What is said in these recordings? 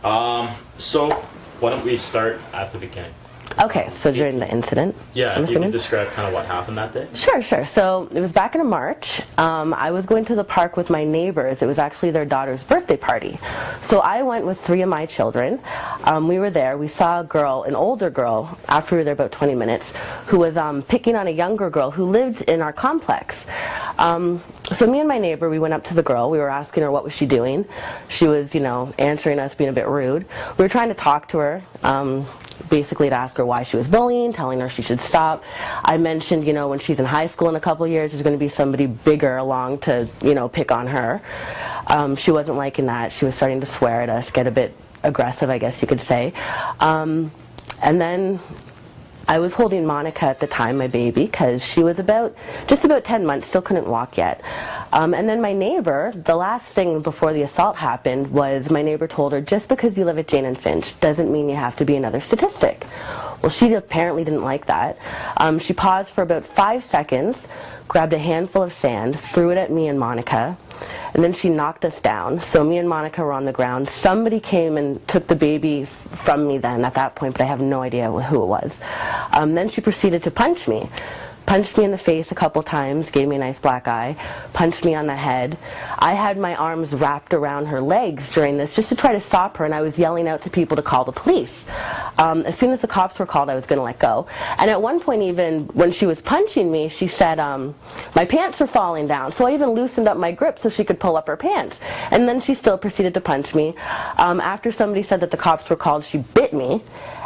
So why don't we start at the beginning? Okay, so during the incident, Yeah, I'm if you can assuming? describe kind of what happened that day. Sure. So it was back in March. I was going to the park with my neighbors. It was actually their daughter's birthday party. So I went with 3 of my children. We were there. We saw a girl, an older girl, after we were there about 20 minutes, who was picking on a younger girl who lived in our complex. So me and my neighbor, we went up to the girl. We were asking her what was she doing. She was, answering us, being a bit rude. We were trying to talk to her. Basically to ask her why she was bullying, telling her she should stop. I mentioned, when she's in high school in a couple of years, there's going to be somebody bigger along to, pick on her. She wasn't liking that. She was starting to swear at us, get a bit aggressive, I guess you could say. And then I was holding Monica at the time, my baby, because she was just about 10 months, still couldn't walk yet. And then my neighbor, the last thing before the assault happened was my neighbor told her, just because you live at Jane and Finch doesn't mean you have to be another statistic. Well, she apparently didn't like that. She paused for about 5 seconds, grabbed a handful of sand, threw it at me and Monica, and then she knocked us down. So me and Monica were on the ground. Somebody came and took the baby from me then at that point, but I have no idea who it was. Then she proceeded to punch me. Punched me in the face a couple times, gave me a nice black eye, punched me on the head. I had my arms wrapped around her legs during this just to try to stop her, and I was yelling out to people to call the police. As soon as the cops were called, I was going to let go. And at one point, even when she was punching me, she said, my pants are falling down. So I even loosened up my grip so she could pull up her pants. And then she still proceeded to punch me. After somebody said that the cops were called, she bit me.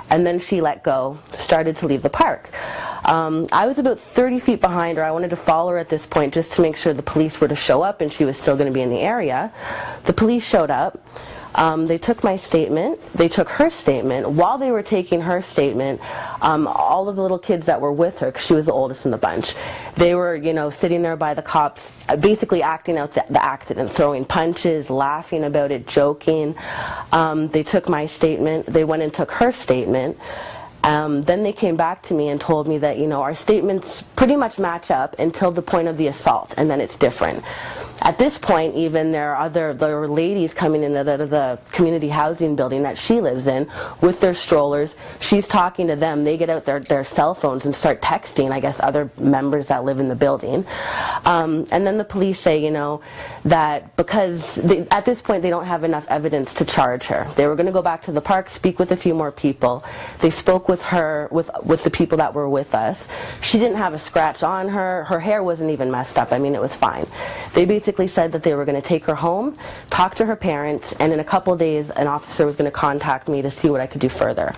And then she let go, started to leave the park. I was about 30 feet behind her. I wanted to follow her at this point just to make sure the police were to show up and she was still going to be in the area. The police showed up. They took my statement. They took her statement. While they were taking her statement, all of the little kids that were with her, because she was the oldest in the bunch, they were, sitting there by the cops, basically acting out the accident, throwing punches, laughing about it, joking. They took my statement. They went and took her statement. Then they came back to me and told me that, our statements pretty much match up until the point of the assault, and then it's different. At this point, even there were ladies coming in out of the community housing building that she lives in with their strollers. She's talking to them. They get out their cell phones and start texting, I guess, other members that live in the building. And then the police say, that because at this point they don't have enough evidence to charge her. They were going to go back to the park, speak with a few more people. They spoke with her, with the people that were with us. She didn't have a scratch on her. Her hair wasn't even messed up. I mean, it was fine. They basically said that they were going to take her home, talk to her parents, and in a couple of days an officer was going to contact me to see what I could do further.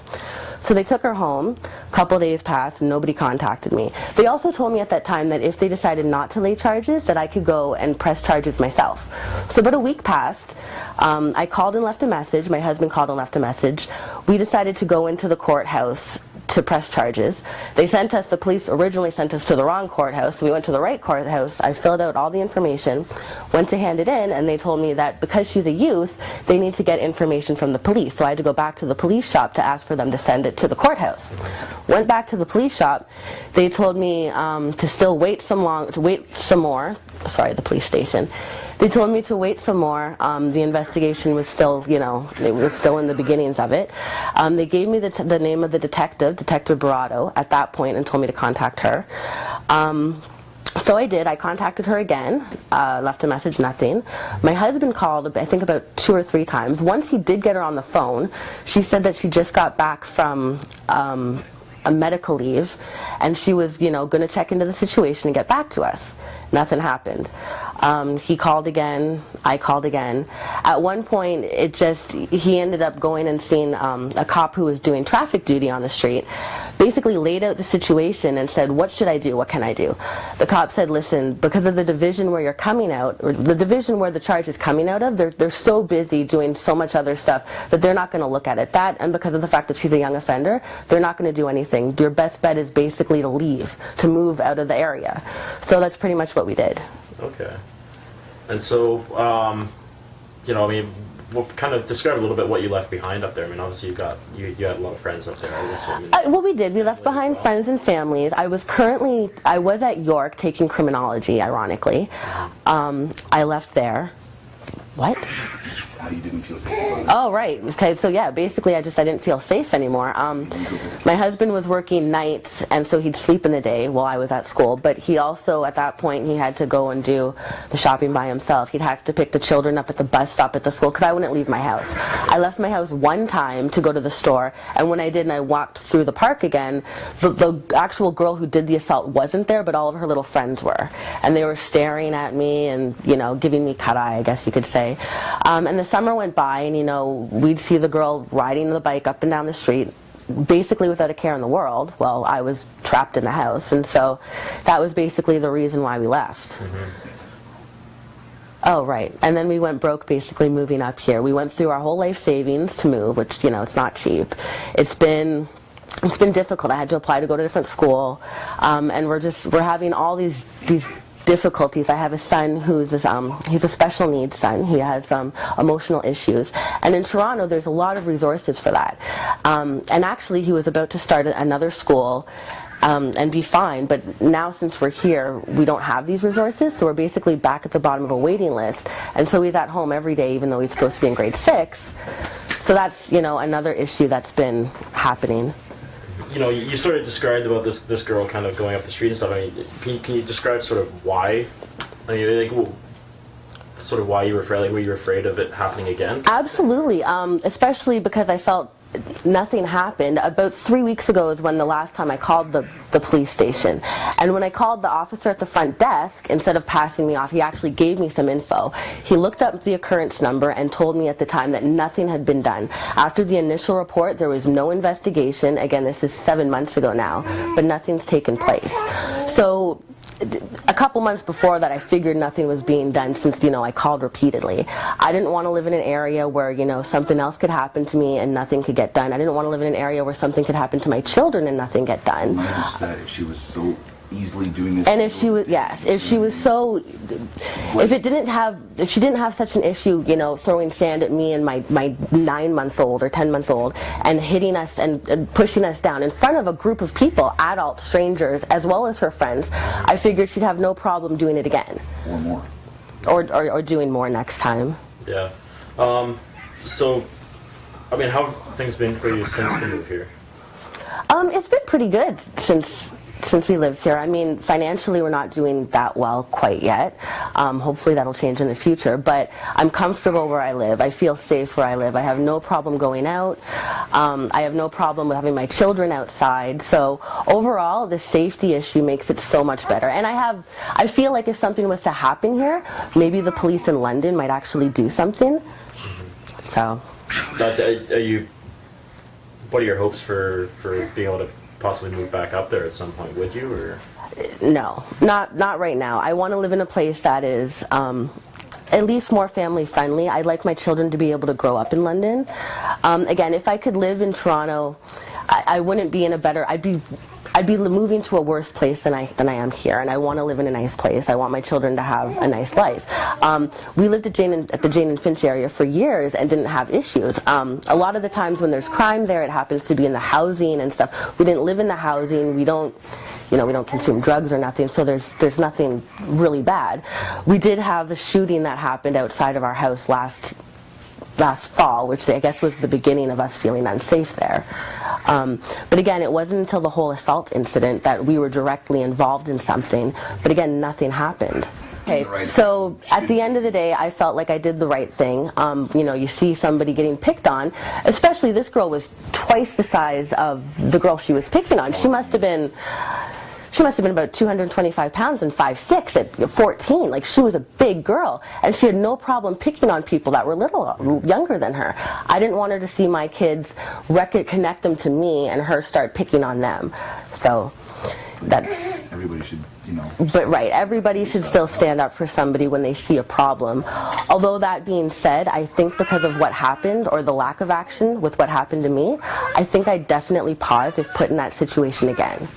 So they took her home. A couple of days passed and nobody contacted me. They also told me at that time that if they decided not to lay charges, that I could go and press charges myself. So about a week passed. I called and left a message. My husband called and left a message. We decided to go into the courthouse to press charges. The police originally sent us to the wrong courthouse, so we went to the right courthouse. I filled out all the information, went to hand it in, and they told me that because she's a youth, they need to get information from the police. So I had to go back to the police shop to ask for them to send it to the courthouse. Went back to the police shop. They told me to wait some more. Sorry, the police station. They told me to wait some more. The investigation was still, it was still in the beginnings of it. They gave me the name of the detective, Detective Barado, at that point, and told me to contact her. So I did. I contacted her again, left a message, nothing. My husband called, I think, about 2 or 3 times. Once he did get her on the phone, she said that she just got back from a medical leave, and she was, going to check into the situation and get back to us. Nothing happened. He called again. I called again. At one point, he ended up going and seeing a cop who was doing traffic duty on the street, basically laid out the situation and said, what should I do? What can I do? The cop said, listen, because of the division where you're coming out, or the division where the charge is coming out of, they're so busy doing so much other stuff that they're not going to look at it. That, and because of the fact that she's a young offender, they're not going to do anything. Your best bet is basically to leave, to move out of the area. So that's pretty much what we did. Okay. And so, we'll kind of describe a little bit what you left behind up there. I mean, obviously you had a lot of friends up there. Well, we did. We left behind friends and families. I was at York taking criminology, ironically. I left there. What? how you didn't feel safe about it. Oh, right. Okay, so yeah, basically I didn't feel safe anymore. My husband was working nights, and so he'd sleep in the day while I was at school, but he also, at that point, he had to go and do the shopping by himself. He'd have to pick the children up at the bus stop at the school, because I wouldn't leave my house. I left my house one time to go to the store, and when I did and I walked through the park again, the actual girl who did the assault wasn't there, but all of her little friends were. And they were staring at me and, you know, giving me cut eye, I guess you could say. And the summer went by, and, you know, we'd see the girl riding the bike up and down the street, basically without a care in the world, while I was trapped in the house. And so that was basically the reason why we left. Oh, right. And then we went broke basically moving up here. We went through our whole life savings to move, which, you know, it's not cheap. It's been difficult. I had to apply to go to a different school, and we're having all these difficulties. I have a son who's he's a special needs son. He has emotional issues, and in Toronto there's a lot of resources for that. And actually, he was about to start another school. And be fine, but now since we're here, we don't have these resources, so we're basically back at the bottom of a waiting list, and so he's at home every day even though he's supposed to be in grade 6. So that's, you know, another issue that's been happening. You know, you sort of described about this girl kind of going up the street and stuff. I mean, can you describe sort of why? I mean, like, well, sort of why you were afraid? Like, were you afraid of it happening again? Absolutely, especially because I felt nothing happened. About 3 weeks ago is when the last time I called the police station. And when I called the officer at the front desk, instead of passing me off, he actually gave me some info. He looked up the occurrence number and told me at the time that nothing had been done. After the initial report, there was no investigation. Again, this is 7 months ago now, but nothing's taken place. So a couple months before that, I figured nothing was being done since, you know, I called repeatedly. I didn't want to live in an area where, you know, something else could happen to me and nothing could get done. I didn't want to live in an area where something could happen to my children and nothing get done. That if she was so easily doing this, and if she was, yes, if she was so, if she didn't have such an issue, you know, throwing sand at me and my 9-month-old or 10-month-old and hitting us and pushing us down in front of a group of people, adult strangers as well as her friends, I figured she'd have no problem doing it again. or more. Or doing more next time. Yeah. So, I mean, how have things been for you since the move here? It's been pretty good since we lived here. I mean, financially we're not doing that well quite yet. Hopefully that'll change in the future, but I'm comfortable where I live. I feel safe where I live. I have no problem going out. I have no problem with having my children outside. So overall, the safety issue makes it so much better. And I feel like if something was to happen here, maybe the police in London might actually do something. So. What are your hopes for being able to possibly move back up there at some point? Would you, or? No, not right now. I want to live in a place that is at least more family friendly. I'd like my children to be able to grow up in London. Again, if I could live in Toronto, I wouldn't be in a better. I'd be moving to a worse place than I am here, and I want to live in a nice place. I want my children to have a nice life. We lived at the Jane and Finch area for years and didn't have issues. A lot of the times when there's crime there, it happens to be in the housing and stuff. We didn't live in the housing. We don't consume drugs or nothing, so there's nothing really bad. We did have a shooting that happened outside of our house last fall, which I guess was the beginning of us feeling unsafe there. But again, it wasn't until the whole assault incident that we were directly involved in something. But again, nothing happened. Okay, so at the end of the day, I felt like I did the right thing. You see somebody getting picked on, especially this girl was twice the size of the girl she was picking on. She must have been about 225 pounds and 5'6" at 14. Like, she was a big girl, and she had no problem picking on people that were little younger than her. I didn't want her to see my kids connect them to me and her start picking on them. So that's... Everybody should, But right, everybody should still stand up for somebody when they see a problem. Although that being said, I think because of what happened, or the lack of action with what happened to me, I think I'd definitely pause if put in that situation again.